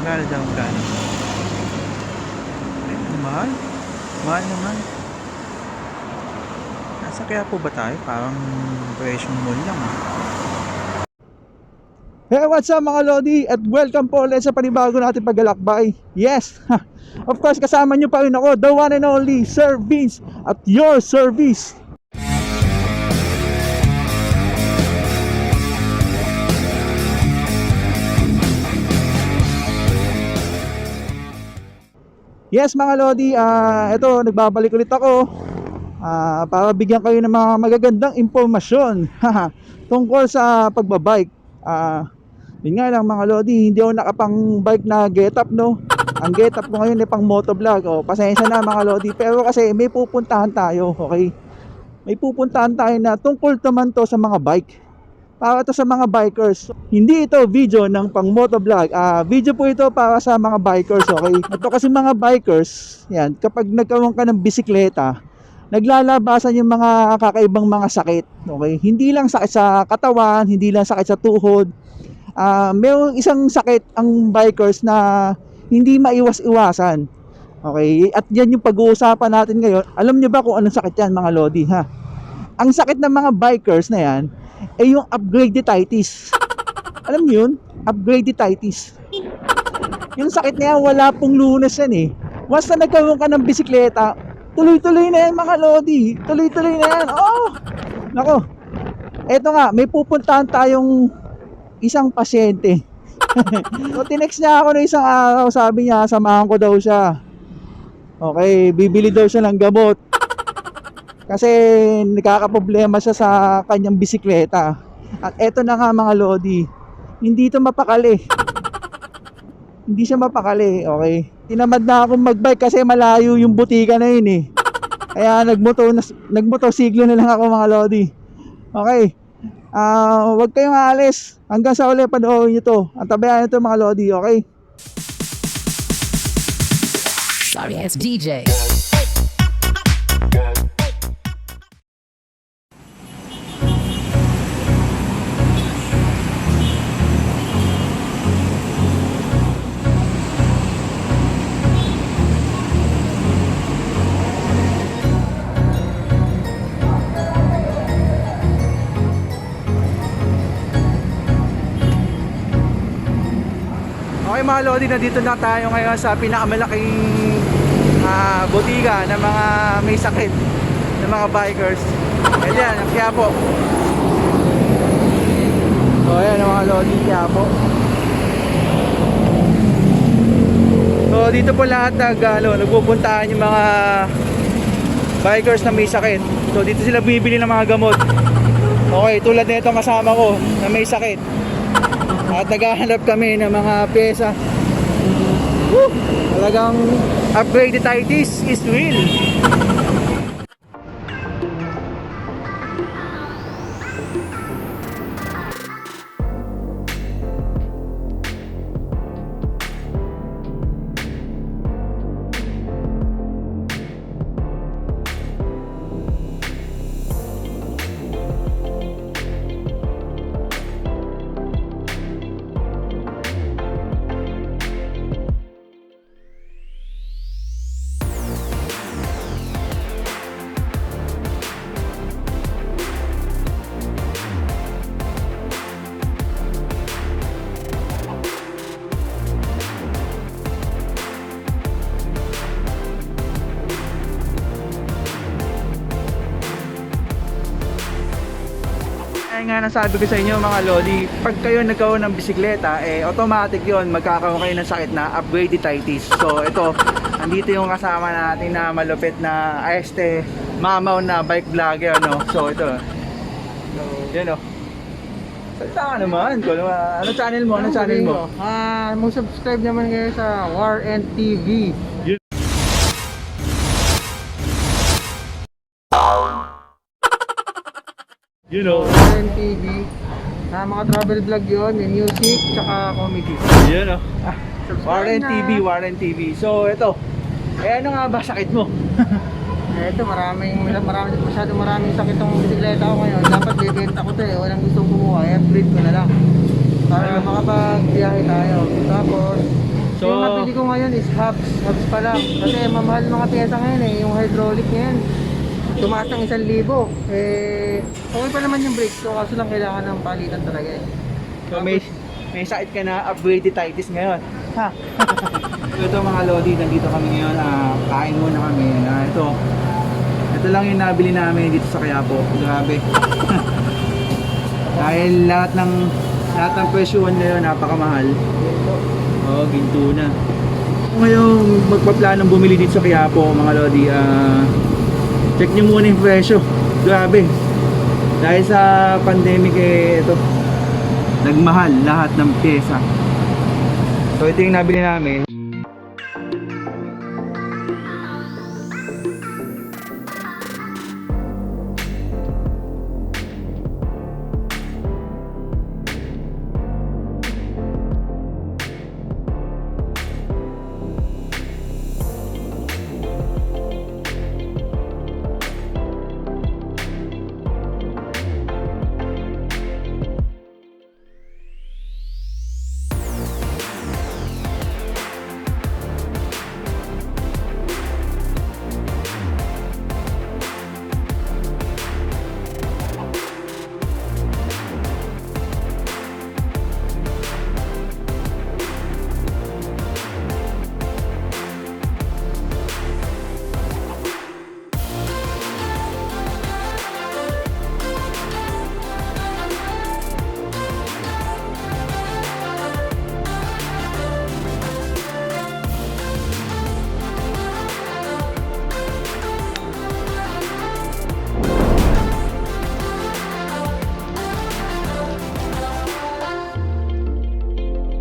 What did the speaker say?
Magkano daw, magkano? Ay, mahal. Mahal naman. Nasa kaya po ba tayo? Parang presyong mall lang ah. Hey, what's up mga Lodi? At welcome po ulit sa panibago natin paglalakbay. Yes, of course kasama nyo pa rin ako, the one and only Sir Vince at your service. Yes mga Lodi, ito nagbabalik ulit ako para bigyan kayo ng mga magagandang impormasyon tungkol sa pagbabike. Yun nga lang mga Lodi, hindi ako nakapang bike na get-up, no. Ang get-up ko ngayon ay pang motovlog. Pasensya na mga Lodi, pero kasi may pupuntahan tayo, okay? May pupuntahan tayo na tungkol naman to sa mga bike, para to sa mga bikers. Hindi ito video ng pang motovlog, video po ito para sa mga bikers, okay? Ito kasi mga bikers, yan, kapag nagkaroon ka ng bisikleta, naglalabasan yung mga kakaibang mga sakit, okay? Hindi lang sakit sa katawan, hindi lang sakit sa tuhod. Mayroong isang sakit ang bikers na hindi maiwas-iwasan. Okay? At yan yung pag-uusapan natin ngayon. Alam niyo ba kung anong sakit yan mga Lodi, ha? Ang sakit ng mga bikers na yan ay yung upgradetitis. Alam niyo yun? Upgradetitis. Yung sakit na yan, wala pong lunas yan eh. Once na nagkaroon ka ng bisikleta, tuloy-tuloy na yan mga Lodi. Tuloy-tuloy na yan. Oh! Nako. Eto nga, may pupuntahan tayong isang pasyente. So tinext niya ako ng isang araw, sabi niya samahan ko daw siya. Okay, bibili daw siya ng gamot kasi nagkakaproblema siya sa kanyang bisikleta. At eto na nga mga Lodi, hindi ito mapakali. Hindi siya mapakali, okay? Tinamad na akong magbike kasi malayo yung butika na yun eh. Kaya nagmotorsiklo na lang ako mga Lodi. Okay. Huwag kayong aalis hanggang sa uli, panoorin nyo to. Ang tabayan nyo to mga Lodi, okay? Sorry, it's DJ. Okay mga Lodi, nandito na tayo ngayon sa pinakamalaking botiga ng mga may sakit, ng mga bikers. Ayan, ang Quiapo. So ayan ang mga Lodi, Quiapo. So dito po lahat nagpupuntahan yung mga bikers na may sakit. So dito sila bumibili ng mga gamot. Okay, tulad nito kasama ko na may sakit. At naghahanap kami ng mga pyesa. Talagang upgradetitis is real. Kaya nga nasabi ko sa inyo mga Lodi, pag kayo nagkaroon ng bisikleta, automatic yon, magkakaroon kayo ng sakit na upgradetitis. So ito, andito yung kasama natin na malupit na mamaw na bike vlogger, no? So ito, yun o. Salita ka naman, ano channel mo? Ano channel mo? Mag-subscribe naman kayo sa War and TV. You know. War and TV. Mga travel vlog yun, may music, tsaka comedy. Yan oh. Warren TV, Warren TV. So ito, ano nga ba sakit mo? Ito, masyadong maraming sakit ang bisikleta ko ngayon. Dapat bibenta ko ito eh. Walang gustong kumuha. I-upgrade ko na lang. Para makapag-biyahe tayo. Tapos, So, yung nabili ko ngayon is hubs pa lang. Kasi mamahal mga pyesa ngayon eh, yung hydraulic ngayon. Tumaas ng 1,000. Okay pa naman yung brakes ko, kaso lang kailangan ng palitan talaga eh. so may sakit ka na upgradeditis ngayon. Ha? Ito mga Lodi, nandito kami ngayon. Kain muna kami. Ito lang yung nabili namin dito sa Quiapo. Grabe. Dahil lahat ng presyuhan ngayon napakamahal. Oo, ginto na. Ngayon magpaplanong bumili dito sa Quiapo mga Lodi. Check nyo muna yung presyo. Grabe. Dahil sa pandemic ito nagmahal lahat ng pyesa. So ito yung nabili namin.